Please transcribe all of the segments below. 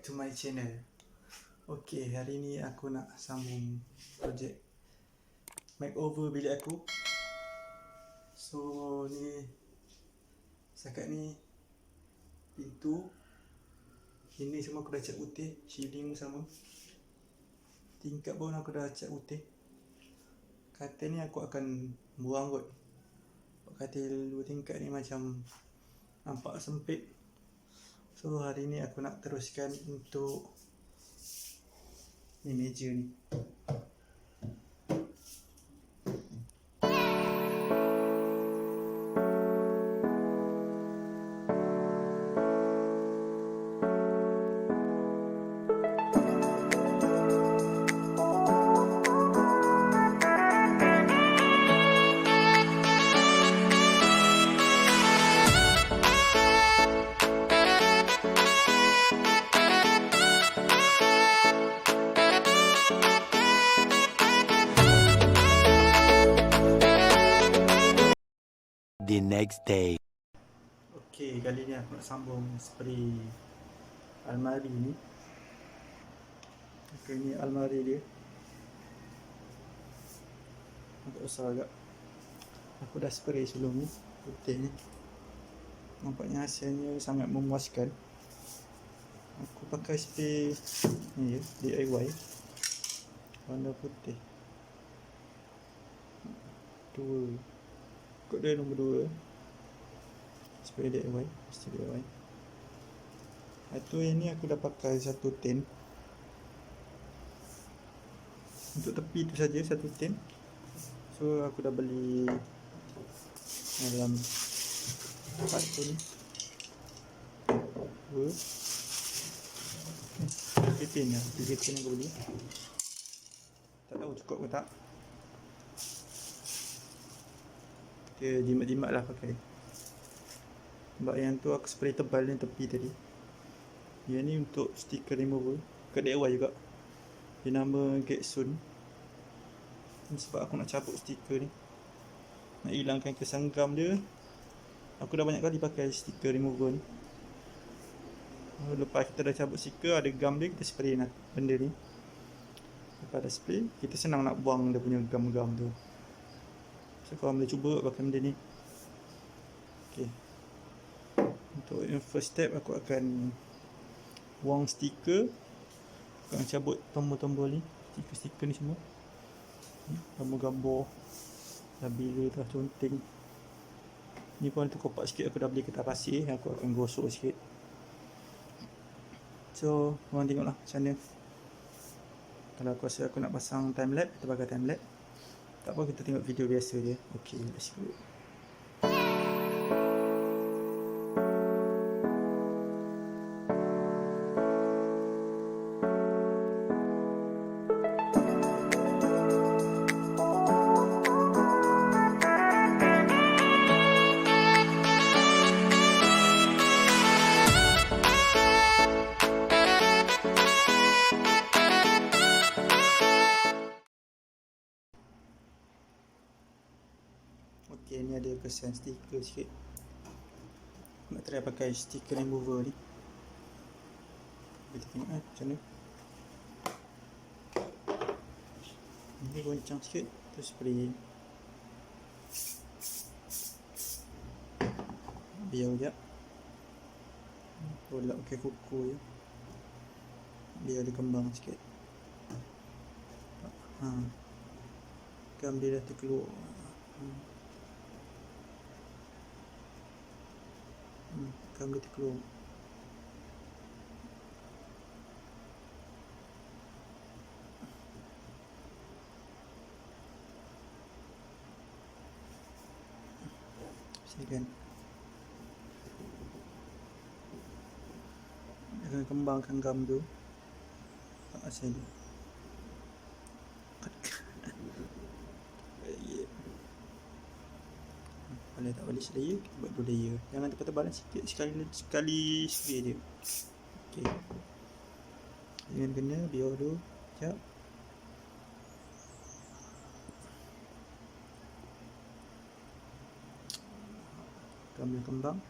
back to my channel. Okay, hari ni aku nak sambung projek makeover bilik aku. So ni setakat ni pintu ini semua aku dah cat putih, ceiling sama, tingkap pun aku dah cat putih. Katil ni aku akan buang kot. Katil 2 tingkat ni macam nampak sempit. So hari ni aku nak teruskan untuk ni meja ni. The next day. Okay, kali ni aku nak sambung spray almari ni. Okay, ni almari dia agak besar agak. Aku dah spray sebelum ni, putih ni. Nampaknya hasilnya sangat memuaskan. Aku pakai spray ni je, DIY, warna putih. Kod dia nombor 2. Spray DIY, mesti DIY. Itu yang ni aku dah pakai 1 tin. Untuk tepi tu saja 1 tin. So aku dah beli dalam kartun 2 tin lah. 3 tin aku beli. Tak tahu cukup ke tak. Dia jimat-jimat lah pakai. Sebab yang tu aku spray tebal ni tepi tadi. Yang ni untuk stiker remover, kat DIY juga. Dia nama Ikson. Sebab aku nak cabut stiker ni, nak hilangkan kesan gam dia. Aku dah banyak kali pakai stiker remover ni. Lepas kita dah cabut stiker, ada gam dia, kita spray nak benda ni. Lepas dah spray, kita senang nak buang dia punya gam-gam tu. So korang boleh cuba pakai benda ni. Okay, untuk yang first step, aku akan buang stiker. Aku akan cabut tombol-tombol ni, stiker-stiker ni semua, gambar-gambar dah bila dah conteng. Ni pun tu kopak sikit, aku dah beli kertas pasir. Aku akan gosok sikit. So korang tengoklah macam mana. Kalau aku rasa aku nak pasang time lapse, kita pakai time lapse. Tak apa, kita tengok video biasa je. Okay, let's go. Okay, ni ada kesan stiker sikit. Nak try pakai stiker remover ni. Kita tengok macam mana. Ni goncang sikit, tu spray. Biar sekejap. Tolak pakai kuku je, biar dia kembang sikit. Gam dia dah terkeluar. Gam dia terkeluar. Silakan. Jangan kembangkan gam tu. Tak asal dia. Kalau tak boleh layer, kita buat 2 layer. Jangan tebal-tebalan sikit, sekali spray je. Okay, jangan kena, biar dulu sekejap. Kami kembang,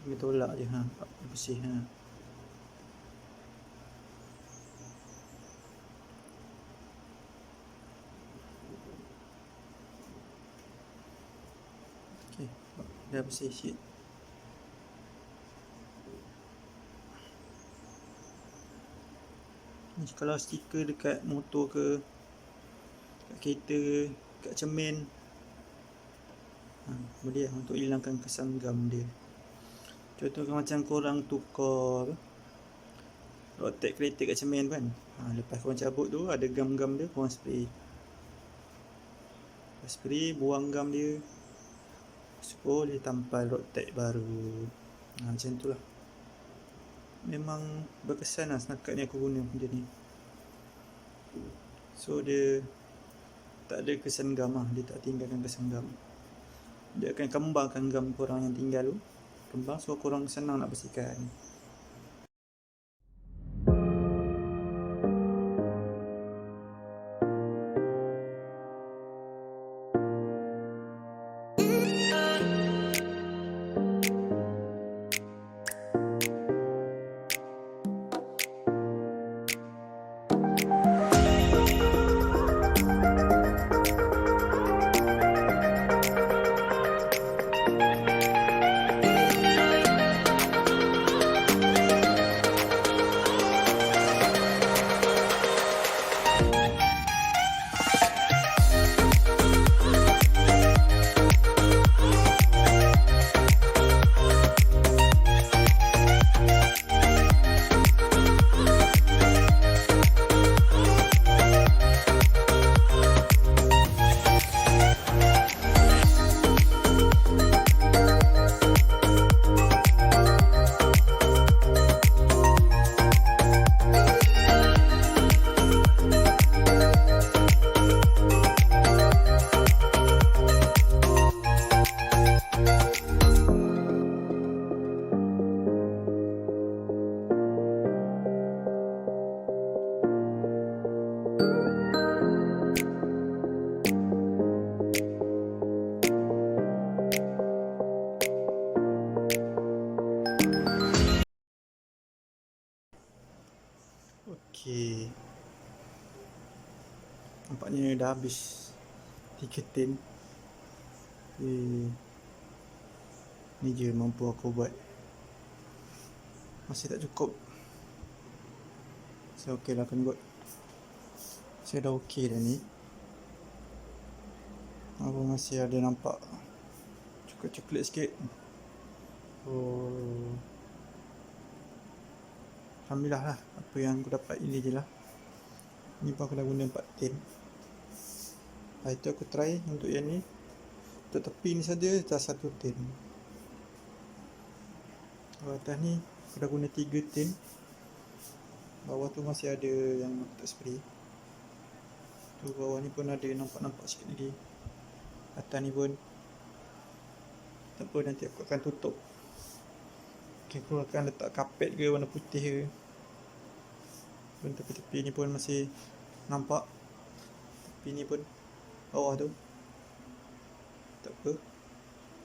kita tolak je, bersih. dah bersih sikit. Ni kalau stiker dekat motor ke, kat kereta ke, kat cermin, boleh untuk hilangkan kesan gam dia. Contoh macam korang tukar rotek kereta kat cermin kan, lepas korang cabut tu ada gam-gam dia, korang spray, buang gam dia, boleh tampal rotek baru. Macam tu lah. Memang berkesan lah setakat ni aku guna macam ni. So dia tak ada kesan gam lah, dia tak tinggalkan kesan gam. Dia akan kembangkan gam korang yang tinggal tu, kembang, so korang senang nak bersihkan. Okey, nampaknya dah habis 3 tin. Ni je mampu aku buat, masih tak cukup. Saya okey lah kan buat. Saya dah okey dah ni. Apa masih ada nampak coklat-coklat sikit. Alhamdulillah lah, apa yang aku dapat ini je lah. Ni pun aku dah guna 4 tin. Itu aku try untuk yang ni, untuk tepi ni saja dah 1 tin. Atas ni aku dah guna 3 tin. Bawah tu masih ada yang tak spray. Tu bawah ni pun ada nampak-nampak sikit lagi. Atas ni pun tak apa, nanti aku akan tutup. Okay, aku akan letak kapet ke warna putih ke. Pun tepi-tepi ni pun masih nampak. Tepi ni pun, bawah tu tak apa.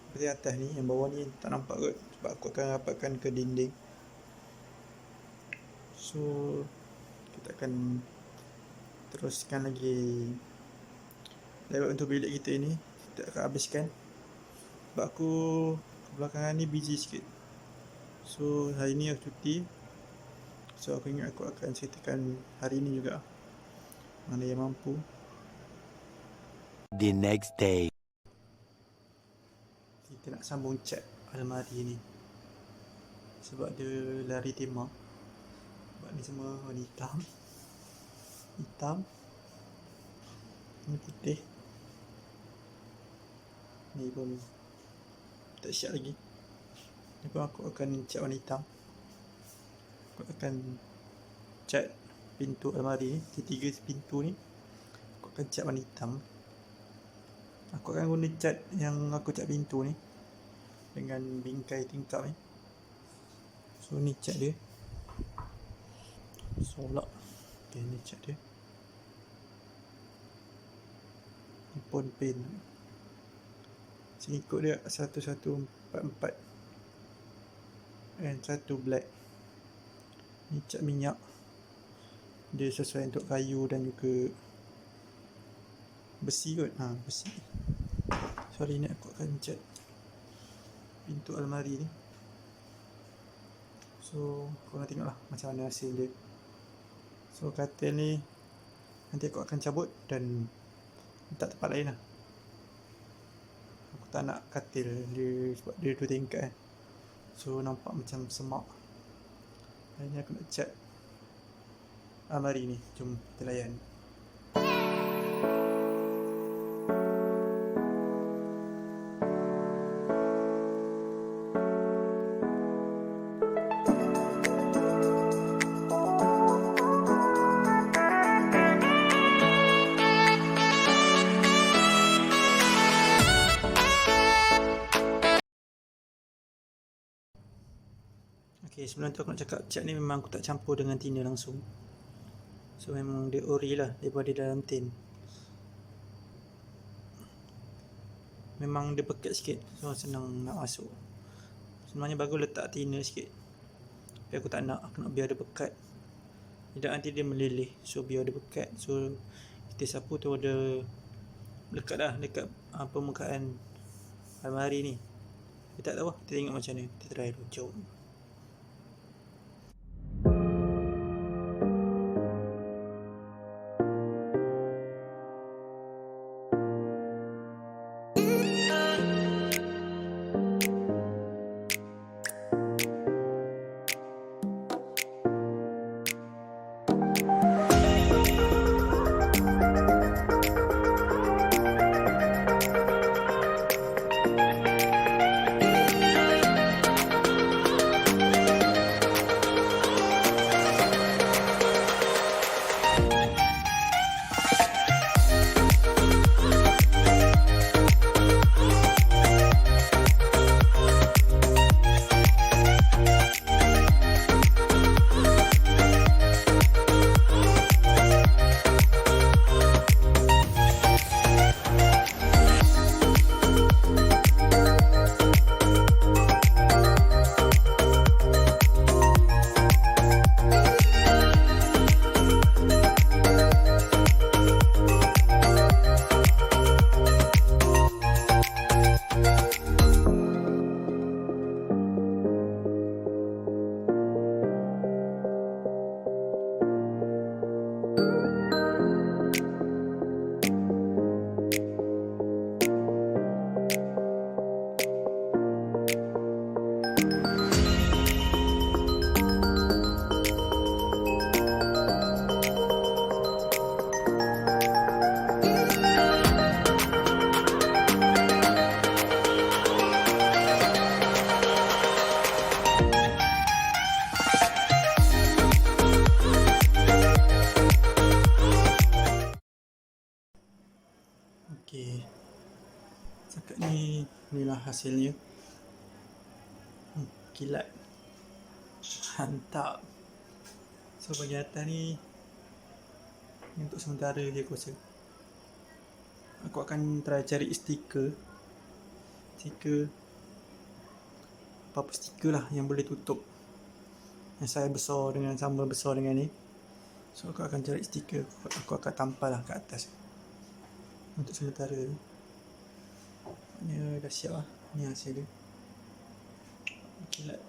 Seperti atas ni, yang bawah ni tak nampak kot, sebab aku akan rapatkan ke dinding. So kita akan teruskan lagi lewat untuk bilik kita ni. Kita akan habiskan, sebab aku belakangan ni busy sikit. So hari ni aku cuti, so aku ingat aku akan ceritakan hari ni juga, mana yang mampu. The next day. Kita nak sambung cat almari ni, sebab dia lari tema. Sebab ni semua warna hitam, ni putih, ni pun tak siap lagi. Ni pun aku akan cat warna hitam. Aku akan cat pintu almari ni, ketiga pintu ni aku akan cat warna hitam. Aku akan guna cat yang aku cat pintu ni dengan bingkai tingkap ni. So ni cat dia, solak. Okay, ni cat dia. Ni pun paint. Sini ikut dia 1144 and 1 black. Ni cat minyak, dia sesuai untuk kayu dan juga besi kot. Besi. Sorry, ni aku akan cat pintu almari ni. So korang tengoklah macam mana hasil dia. So katil ni nanti aku akan cabut dan letak tempat lain lah. Aku tak nak katil dia sebab dia 2 tingkat kan. So nampak macam semak. Hari ni aku nak cat almari ni. Jom kita layan. Okay, sebelum tu aku nak cakap cat ni memang aku tak campur dengan tina langsung. So memang dia ori lah daripada dalam tin. Memang dia pekat sikit, so senang nak masuk. Sebenarnya bagus letak tina sikit, tapi aku tak nak, aku nak biar dia pekat. Tidak nanti dia meleleh, so biar dia pekat. So kita sapu tu ada lekat dah dekat permukaan almari ni. Kita tak tahu lah, kita tengok macam mana. Kita try dulu, jom. Okay, cakap ni, inilah hasilnya. Kilat, mantap. So bahagian atas ni untuk sementara je aku rasa. Aku akan try cari stiker apa-apa stiker lah yang boleh tutup, yang saya besar dengan sama besar dengan ni. So aku akan cari stiker, aku akan tampal lah kat atas untuk sementara. Ni dah siap lah, ni hasil dia. Kilat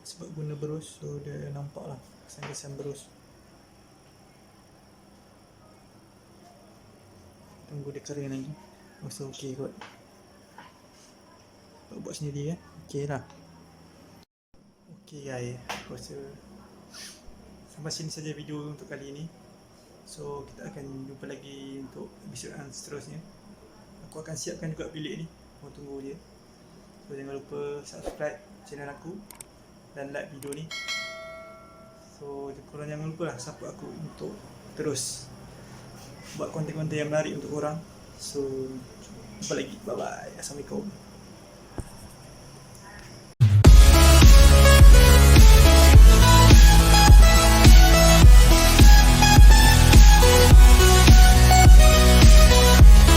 sebab guna berus, so dia nampak lah kesan-kesan berus. Tunggu dia kering lagi. Rasa okey kot. Buat sendiri kan, okey lah. Okey guys, aku rasa sampai sini saja video untuk kali ini. So kita akan jumpa lagi untuk episod seterusnya. Aku akan siapkan juga bilik ni, mau tunggu je. So jangan lupa subscribe channel aku dan like video ni. So korang jangan lupa lah support aku untuk terus buat konten-konten yang menarik untuk korang. So jumpa lagi, bye bye, assalamualaikum.